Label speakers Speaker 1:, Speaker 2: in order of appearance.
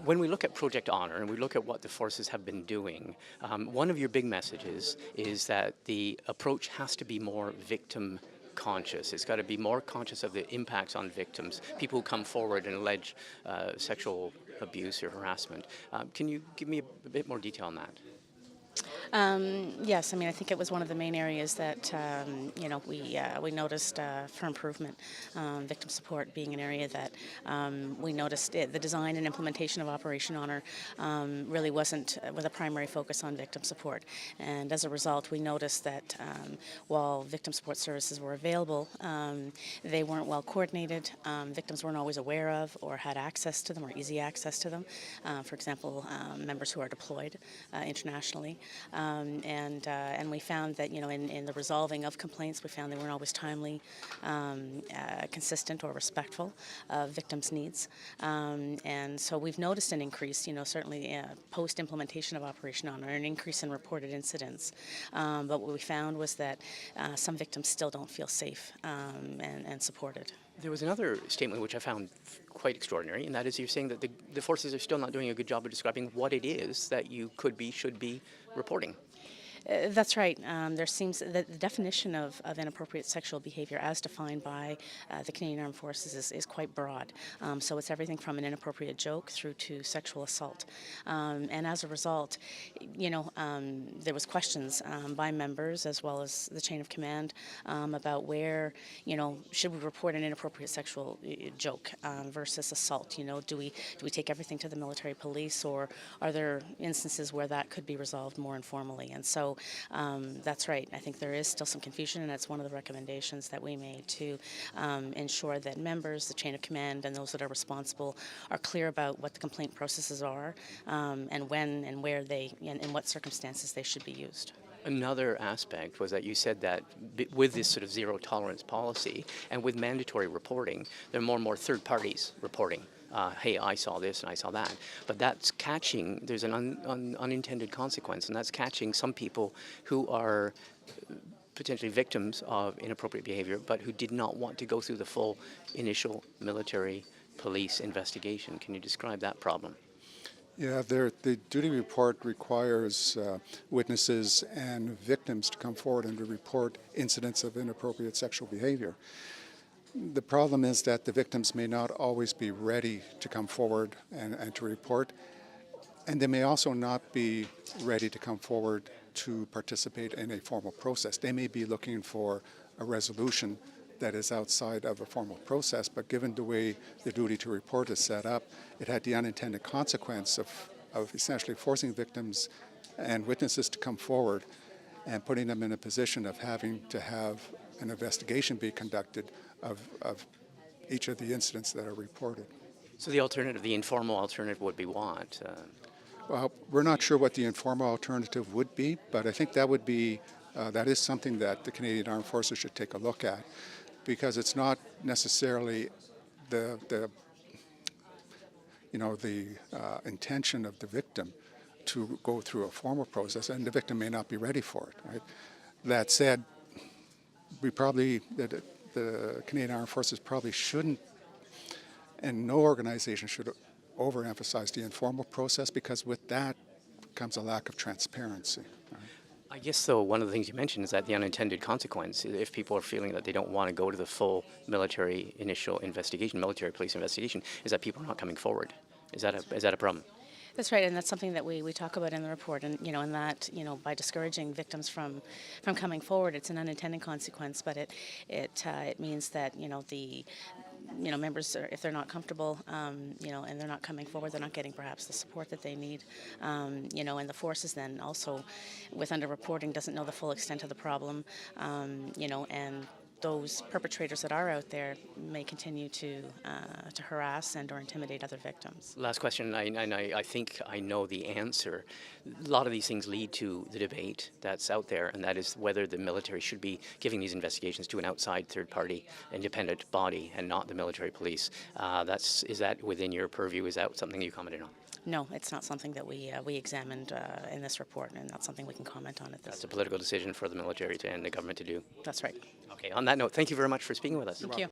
Speaker 1: When we look at Project Honor and we look at what the forces have been doing, one of your big messages is that the approach has to be more victim conscious. It's got to be more conscious of the impacts on victims, people who come forward and allege sexual abuse or harassment. Can you give me a bit more detail on that?
Speaker 2: Yes, I mean, I think it was one of the main areas that we noticed for improvement. Victim support being an area that we noticed the design and implementation of Operation Honor really wasn't with a primary focus on victim support, and as a result, we noticed that while victim support services were available, they weren't well coordinated. Victims weren't always aware of or had access to them or easy access to them. For example, members who are deployed internationally. And we found that, in the resolving of complaints, we found they weren't always timely, consistent, or respectful of victims' needs. And so we've noticed an increase, certainly post-implementation of Operation Honor, an increase in reported incidents. But what we found was that some victims still don't feel safe and supported.
Speaker 1: There was another statement which I found quite extraordinary, and that is you're saying that the forces are still not doing a good job of describing what it is that you should be reporting.
Speaker 2: That's right. There seems that the definition of inappropriate sexual behavior as defined by the Canadian Armed Forces is quite broad. So it's everything from an inappropriate joke through to sexual assault. And as a result, there was questions by members as well as the chain of command about where, should we report an inappropriate sexual joke versus assault? Do we take everything to the military police, or are there instances where that could be resolved more informally? And so that's right. I think there is still some confusion, and that's one of the recommendations that we made to ensure that members, the chain of command, and those that are responsible are clear about what the complaint processes are and when and where and in what circumstances they should be used.
Speaker 1: Another aspect was that you said that with this sort of zero tolerance policy and with mandatory reporting, there are more and more third parties reporting. Hey, I saw this and I saw that. But that's catching, there's an unintended consequence, and that's catching some people who are potentially victims of inappropriate behavior, but who did not want to go through the full initial military police investigation. Can you describe that problem?
Speaker 3: Yeah, the duty report requires witnesses and victims to come forward and to report incidents of inappropriate sexual behavior. The problem is that the victims may not always be ready to come forward and to report, and they may also not be ready to come forward to participate in a formal process. They may be looking for a resolution that is outside of a formal process, but given the way the duty to report is set up, it had the unintended consequence of essentially forcing victims and witnesses to come forward and putting them in a position of having to have an investigation be conducted of each of the incidents that are reported.
Speaker 1: So the alternative, the informal alternative, would be what?
Speaker 3: Well, we're not sure what the informal alternative would be, but I think that would be that is something that the Canadian Armed Forces should take a look at, because it's not necessarily the intention of the victim to go through a formal process, and the victim may not be ready for it. Right? That said, the Canadian Armed Forces probably shouldn't, and no organization should overemphasize the informal process, because with that comes a lack of transparency. Right?
Speaker 1: I guess, though, one of the things you mentioned is that the unintended consequence, if people are feeling that they don't want to go to the full military initial investigation, military police investigation, is that people are not coming forward. Is that a problem?
Speaker 2: That's right, and that's something that we talk about in the report, and and that by discouraging victims from coming forward, it's an unintended consequence, but it means that the members, if they're not comfortable, and they're not coming forward, they're not getting perhaps the support that they need, and the forces then also, with underreporting, doesn't know the full extent of the problem, and those perpetrators that are out there may continue to harass and or intimidate other victims.
Speaker 1: Last question, I think I know the answer. A lot of these things lead to the debate that's out there, and that is whether the military should be giving these investigations to an outside third-party independent body and not the military police. Is that within your purview? Is that something you commented on?
Speaker 2: No, it's not something that we examined in this report, and not something we can comment on at this.
Speaker 1: That's a political decision for the military and the government to do.
Speaker 2: That's right.
Speaker 1: Okay, on that note, thank you very much for speaking with us.
Speaker 2: Thank you.